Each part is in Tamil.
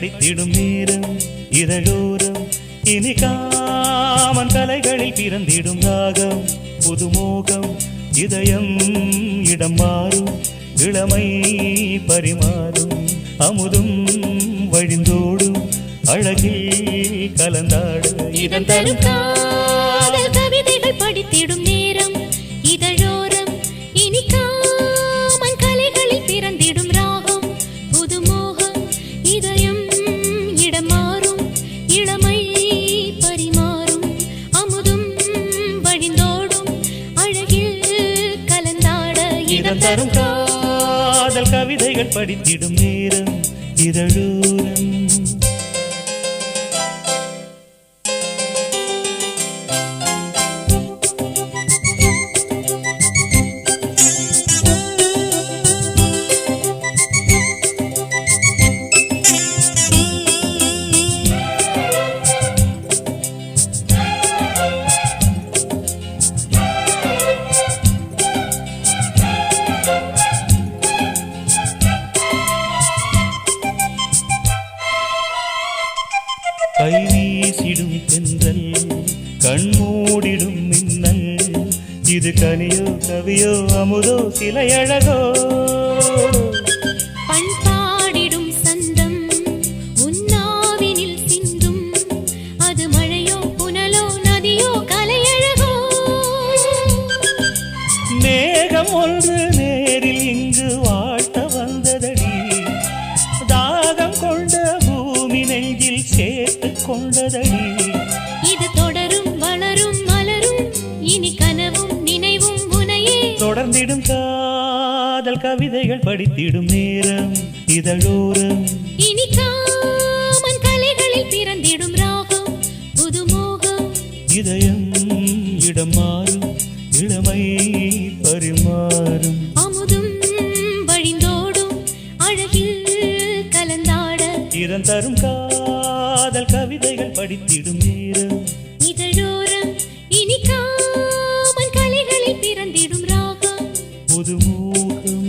படித்திடும் நேரம் இதழோரம் இனி காமன் கலைகளில் பிறந்திடும் ராகம் புதுமோகம் இதயம் இடம் மாறும் இளமை பரிமாறும் அமுதும் வழிந்தோடும் அழகில் கலந்தாடு இதன் தரும் காதல் கவிதைகள் படித்திடும் நேரம் இதழோரம் இனி காமன் கலைகளில் பிறந்திடும் ராகம் புதுமோகம் இதயம் இடம் மாறும் இளமை பரிமாறும் அமுதும் வழிந்தோடும் அழகில் கலந்தாட இதன் தரும் காதல் கவிதைகள் படித்திடும் நேரம் இதழோரம் கை வீசிடும் தென்றல் கண்மூடிடும் மின்னல் இது கனியோ கவியோ அமுதோ சிலையழகோ பண்பாடிடும் சந்தம் உன்னாவினில் சிந்தும் அது மழையோ புனலோ நதியோ கலையழகோ மேகம் ஒன்று நேரில் இங்கு வாழ்த்த வந்ததடி தாகம் கொண்ட பூமி நெஞ்சில் சேர்த்து கொண்டதடி இது தொடரும் வளரும் மலரும் இனி கனவும் நினைவும் உனையே தொடர்ந்திடும் காதல் கவிதைகள் படித்திடும் நேரம் இதழோரம் இனி காமன் கலைகளில் பிறந்திடும் ராகம் புதுமோகம் இதயம் இடம் மாறும் இளமை பரிமாறும் அமுதும் வழிந்தோடும் அழகில் கலந்தாட இதன் தரும் காதல் கவிதைகள் படித்திடும் நேரம் இதழோரம் இனி காமன் கலைகளில் பிறந்திடும் ராகம் புதுமோகம்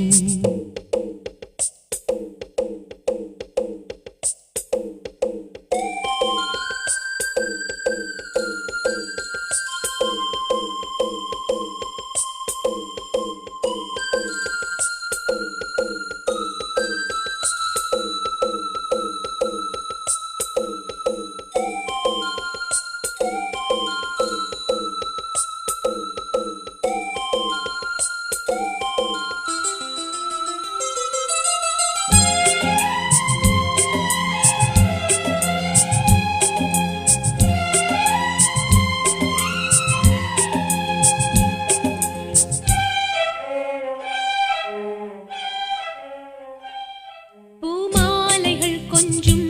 பூமாலைகள் கொஞ்சும்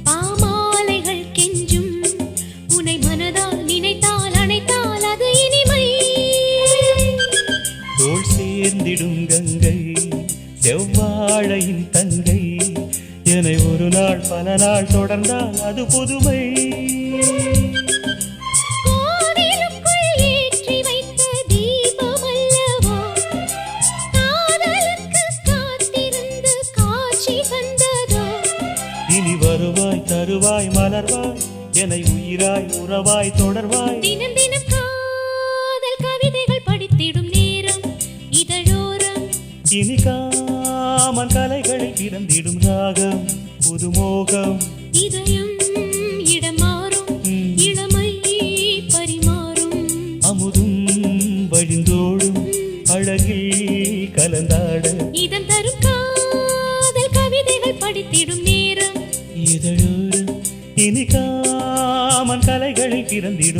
பாமாலைகள் கெஞ்சும் உனை மனதால் நினைத்தால் அணைத்தால் அது இனிமை தோள் சேர்ந்திடும் கங்கை செவ்வாழையின் தங்கை என்னை ஒரு நாள் பல நாள் தொடர்ந்தால் அது புதுமை கோவிலுக்குள் ஏற்றி வைத்த தீபம் அல்லவோ காதலுக்கு காத்திருந்து காட்சி வந்ததோ இனி வருவாய் தருவாய் மலர்வாய் என்னை உயிராய் உறவாய் தொடர்வாய் தினம் தினம் காதல் கவிதைகள் படித்திடும் நேரம் இதழோரம் இனி காமன் கலைகளில் பிறந்திடும் ராகம் புதுமோகம் இதயம் இடம் மாறும் இளமை பரிமாறும் அமுதும் வழிந்தோடும் அழகில் கலந்தாட இதன் தரும் காதல் கவிதைகள் படித்திடும் நேரம் இதழோரம் இனி காமன் கலைகளில் பிறந்திடும்